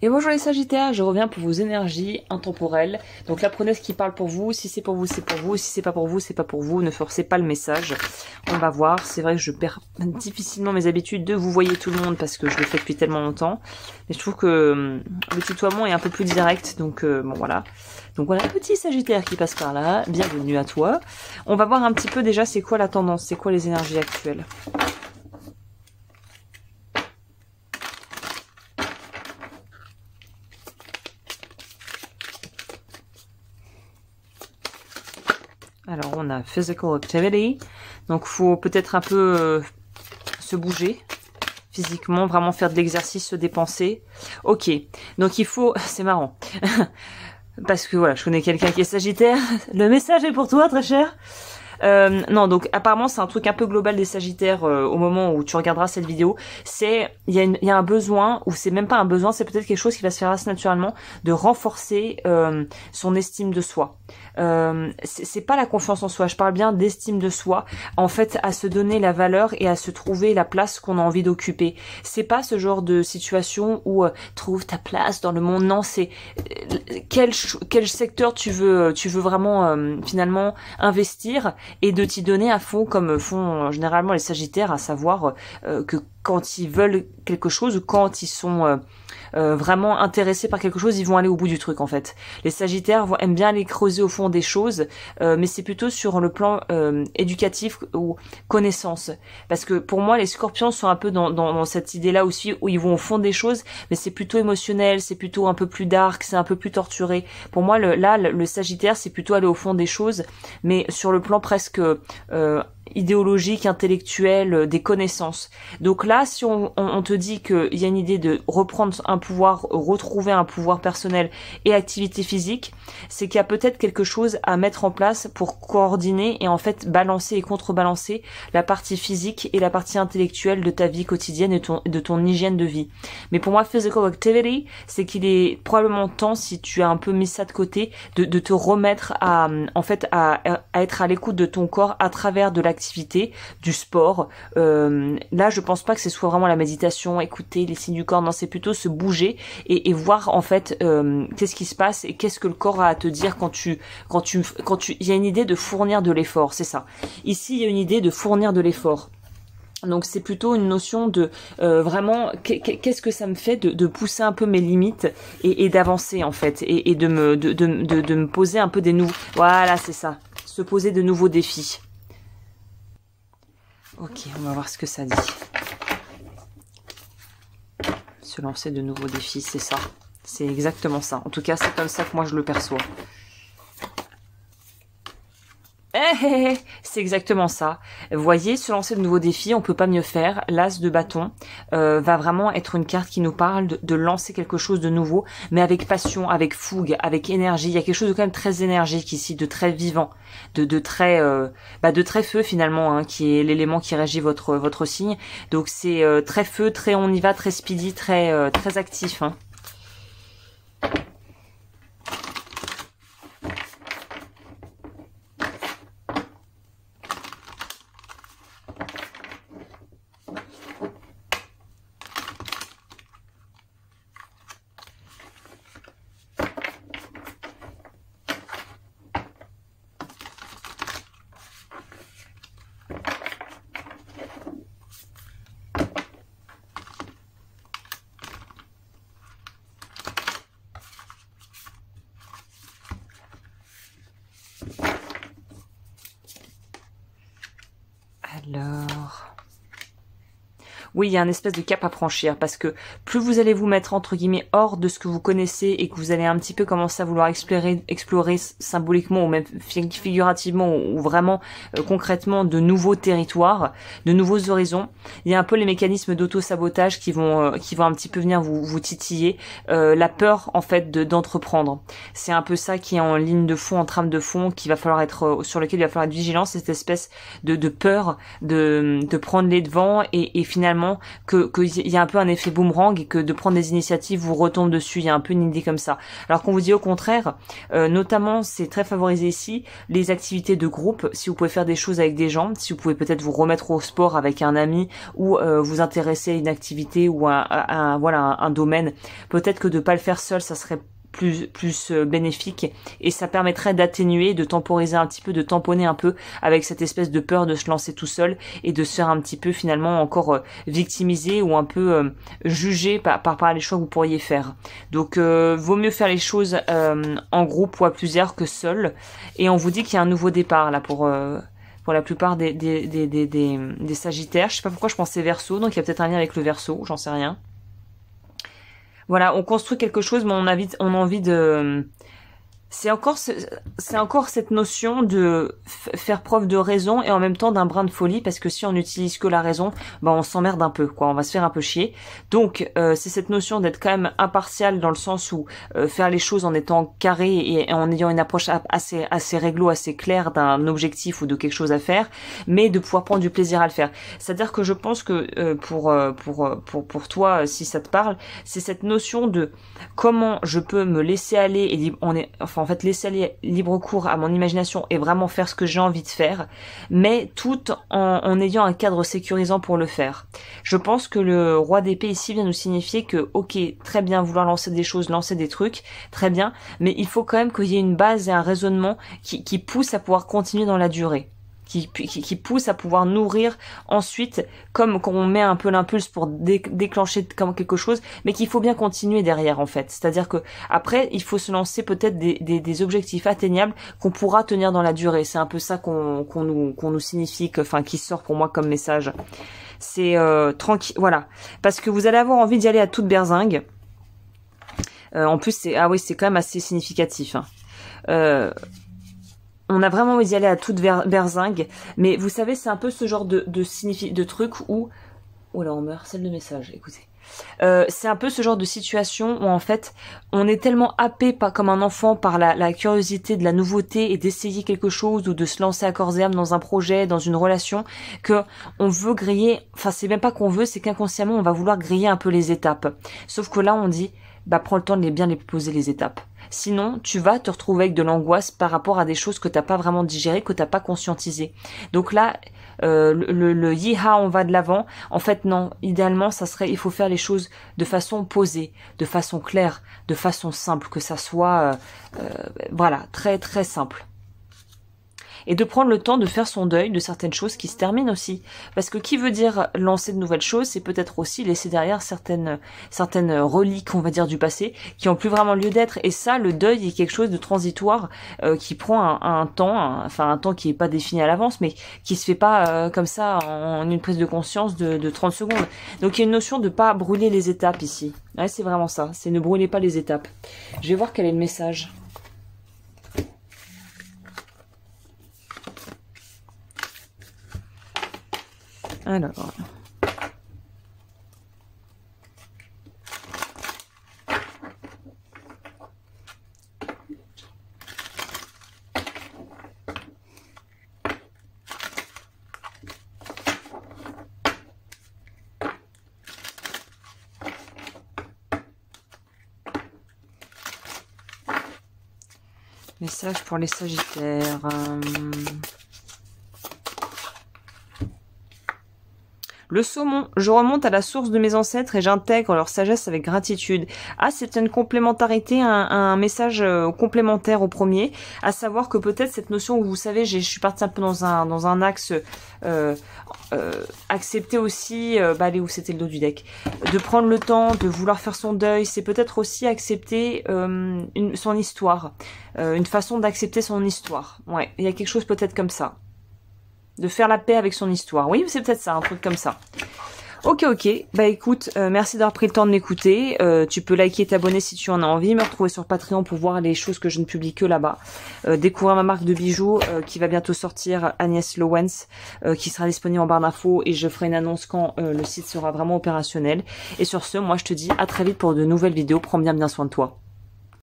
Et bonjour les Sagittaires, je reviens pour vos énergies intemporelles. Donc là, prenez ce qui parle pour vous. Si c'est pour vous, c'est pour vous. Si c'est pas pour vous, c'est pas pour vous. Ne forcez pas le message. On va voir. C'est vrai que je perds difficilement mes habitudes de vous voyez tout le monde parce que je le fais depuis tellement longtemps. Mais je trouve que le tutoiement est un peu plus direct. Donc bon voilà. Donc voilà, petit Sagittaire qui passe par là. Bienvenue à toi. On va voir un petit peu déjà c'est quoi la tendance, c'est quoi les énergies actuelles. Alors on a physical activity, donc faut peut-être un peu se bouger physiquement, vraiment faire de l'exercice, se dépenser. Ok, donc il faut, c'est marrant, parce que voilà, je connais quelqu'un qui est Sagittaire, le message est pour toi très cher. Non, donc apparemment c'est un truc un peu global des Sagittaires au moment où tu regarderas cette vidéo. C'est il y a un besoin, ou c'est même pas un besoin, c'est peut-être quelque chose qui va se faire assez naturellement, de renforcer son estime de soi. C'est pas la confiance en soi, je parle bien d'estime de soi, en fait à se donner la valeur et à se trouver la place qu'on a envie d'occuper. C'est pas ce genre de situation où trouve ta place dans le monde, non, c'est quel secteur tu veux vraiment finalement investir et de t'y donner à fond comme font généralement les Sagittaires, à savoir que quand ils veulent quelque chose ou quand ils sont vraiment intéressés par quelque chose, ils vont aller au bout du truc en fait. Les Sagittaires aiment bien aller creuser au fond des choses, mais c'est plutôt sur le plan éducatif ou connaissance. Parce que pour moi, les Scorpions sont un peu dans cette idée-là aussi, où ils vont au fond des choses, mais c'est plutôt émotionnel, c'est plutôt un peu plus dark, c'est un peu plus torturé. Pour moi, le Sagittaire, c'est plutôt aller au fond des choses, mais sur le plan presque idéologique, intellectuel, des connaissances. Donc là, si on te dit qu'il y a une idée de reprendre un pouvoir, retrouver un pouvoir personnel et activité physique, c'est qu'il y a peut-être quelque chose à mettre en place pour coordonner et en fait balancer et contrebalancer la partie physique et la partie intellectuelle de ta vie quotidienne et de ton hygiène de vie. Mais pour moi, physical activity, c'est qu'il est probablement temps, si tu as un peu mis ça de côté, de te remettre à être à l'écoute de ton corps à travers de l'activité, du sport. Là, je pense pas que ce soit vraiment la méditation, écouter les signes du corps. Non, c'est plutôt se bouger et voir en fait qu'est-ce qui se passe et qu'est-ce que le corps a à te dire quand tu, il y a une idée de fournir de l'effort, c'est ça. Ici, il y a une idée de fournir de l'effort. Donc c'est plutôt une notion de vraiment qu'est-ce que ça me fait de pousser un peu mes limites et d'avancer en fait et de me poser un peu des nouveaux. Voilà, c'est ça. Se poser de nouveaux défis. Ok, on va voir ce que ça dit. Se lancer de nouveaux défis, c'est ça. C'est exactement ça. En tout cas, c'est comme ça que moi je le perçois. C'est exactement ça. Vous voyez, se lancer de nouveaux défis, on peut pas mieux faire. L'as de bâton va vraiment être une carte qui nous parle de lancer quelque chose de nouveau, mais avec passion, avec fougue, avec énergie. Il y a quelque chose de quand même très énergique ici, de très vivant, de très feu finalement, hein, qui est l'élément qui régit votre signe. Donc c'est très feu, très on y va, très speedy, très actif. Hein. Alors... Oui, il y a un espèce de cap à franchir parce que plus vous allez vous mettre entre guillemets hors de ce que vous connaissez et que vous allez un petit peu commencer à vouloir explorer symboliquement ou même figurativement ou vraiment concrètement de nouveaux territoires, de nouveaux horizons, il y a un peu les mécanismes d'auto-sabotage qui vont un petit peu venir vous titiller, la peur en fait d'entreprendre. C'est un peu ça qui est en ligne de fond, en trame de fond, qui va falloir être sur lequel il va falloir être vigilant, cette espèce de peur de prendre les devants et finalement qu'il y a un peu un effet boomerang et que de prendre des initiatives vous retombe dessus. Il y a un peu une idée comme ça. Alors qu'on vous dit au contraire, notamment c'est très favorisé ici, les activités de groupe, si vous pouvez faire des choses avec des gens, si vous pouvez peut-être vous remettre au sport avec un ami ou vous intéresser à une activité ou à voilà, un domaine, peut-être que de pas le faire seul, ça serait plus bénéfique et ça permettrait d'atténuer, de temporiser un petit peu, de tamponner un peu avec cette espèce de peur de se lancer tout seul et de se faire un petit peu finalement encore victimiser ou un peu juger par les choix que vous pourriez faire. Donc vaut mieux faire les choses en groupe ou à plusieurs que seul. Et on vous dit qu'il y a un nouveau départ là pour la plupart des Sagittaires. Je sais pas pourquoi je pensais Verseau, donc il y a peut-être un lien avec le Verseau, j'en sais rien. Voilà, on construit quelque chose, mais on a envie de... C'est encore cette notion de faire preuve de raison et en même temps d'un brin de folie, parce que si on n'utilise que la raison, ben on s'emmerde un peu, quoi. On va se faire un peu chier. Donc c'est cette notion d'être quand même impartial dans le sens où faire les choses en étant carré et en ayant une approche assez réglo, assez claire d'un objectif ou de quelque chose à faire, mais de pouvoir prendre du plaisir à le faire. C'est-à-dire que je pense que pour toi, si ça te parle, c'est cette notion de comment je peux me laisser aller et en fait laisser aller libre cours à mon imagination et vraiment faire ce que j'ai envie de faire, mais tout en ayant un cadre sécurisant pour le faire. Je pense que le roi d'épée ici vient nous signifier que ok, très bien vouloir lancer des choses, lancer des trucs, très bien, mais il faut quand même qu'il y ait une base et un raisonnement qui pousse à pouvoir continuer dans la durée. Qui pousse à pouvoir nourrir ensuite, comme quand on met un peu l'impulse pour déclencher comme quelque chose, mais qu'il faut bien continuer derrière en fait. C'est-à-dire que après, il faut se lancer peut-être des objectifs atteignables qu'on pourra tenir dans la durée. C'est un peu ça qu'on nous signifie, qui sort pour moi comme message. C'est tranquille, voilà, parce que vous allez avoir envie d'y aller à toute berzingue. En plus, c'est quand même assez significatif. On a vraiment envie d'y aller à toute berzingue, mais vous savez, c'est un peu ce genre de truc où... Oh là, on me harcèle de messages, écoutez. C'est un peu ce genre de situation où en fait, on est tellement happé comme un enfant par la curiosité de la nouveauté et d'essayer quelque chose ou de se lancer à corps et âme dans un projet, dans une relation, que on veut griller, enfin c'est même pas qu'on veut, c'est qu'inconsciemment on va vouloir griller un peu les étapes. Sauf que là on dit, bah prends le temps de bien les poser les étapes. Sinon, tu vas te retrouver avec de l'angoisse par rapport à des choses que t'as pas vraiment digérées, que t'as pas conscientisées. Donc là, le yiha, on va de l'avant. En fait, non. Idéalement, il faut faire les choses de façon posée, de façon claire, de façon simple, que ça soit, voilà, très très simple. Et de prendre le temps de faire son deuil de certaines choses qui se terminent aussi. Parce que qui veut dire lancer de nouvelles choses, c'est peut-être aussi laisser derrière certaines reliques, on va dire, du passé, qui ont plus vraiment lieu d'être. Et ça, le deuil est quelque chose de transitoire, qui prend un temps, un temps qui est pas défini à l'avance, mais qui se fait pas comme ça en une prise de conscience de 30 secondes. Donc il y a une notion de pas brûler les étapes ici. Ouais, c'est vraiment ça, c'est ne brûlez pas les étapes. Je vais voir quel est le message. Alors, message pour les Sagittaires. Le saumon, je remonte à la source de mes ancêtres et j'intègre leur sagesse avec gratitude. Ah, c'est une complémentarité, un message complémentaire au premier, à savoir que peut-être cette notion où vous savez, je suis partie un peu dans un axe accepter aussi, allez, où c'était le dos du deck, de prendre le temps, de vouloir faire son deuil, c'est peut-être aussi accepter son histoire, une façon d'accepter son histoire. Ouais, il y a quelque chose peut-être comme ça. De faire la paix avec son histoire. Oui, c'est peut-être ça, un truc comme ça. Ok, bah écoute, merci d'avoir pris le temps de m'écouter. Tu peux liker et t'abonner si tu en as envie, me retrouver sur Patreon pour voir les choses que je ne publie que là-bas. Découvrir ma marque de bijoux qui va bientôt sortir, Agnès Lowens, qui sera disponible en barre d'infos et je ferai une annonce quand le site sera vraiment opérationnel. Et sur ce, moi je te dis à très vite pour de nouvelles vidéos. Prends bien soin de toi.